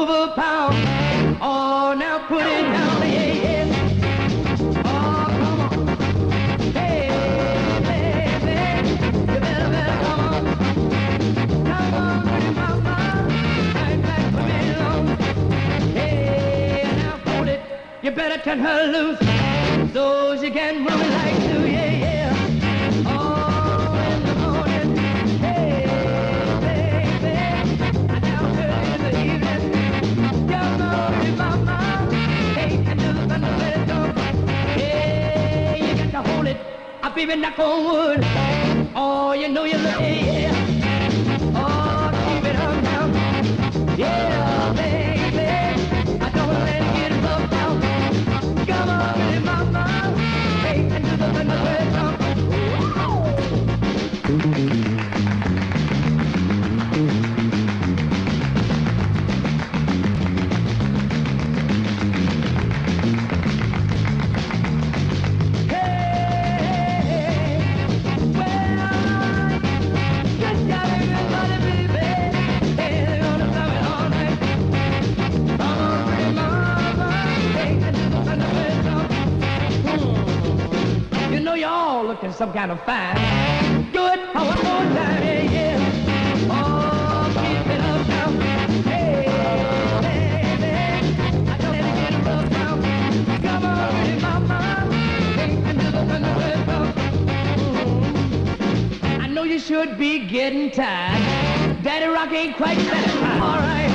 move a pound. Oh, now put it down, yeah, yeah. Oh, come on. Hey, baby, you better come on. Come on, pretty mama, right back for me long. Hey, now put it, you better turn her loose, so she can move it like you, yeah, yeah. Oh, in the morning, hey, baby, down early in the evening. Come on, pretty mama, hey, and do the thunder, let it go. Hey, you got to hold it, I baby knock on wood. Oh, you know you look, yeah. Oh, keep it up now. Yeah, baby, I don't let it get rough now. Come on, pretty mama, hey, and do the thunder, let it go. Looking some kind of fine. Do it one more time, yeah, yeah. Oh, keep it up now. Hey, baby, I don't let it get rough now. Come on, pretty mama, take me to the thunderbird club. I know you should be getting tired. Daddy Rock ain't quite satisfied. All right.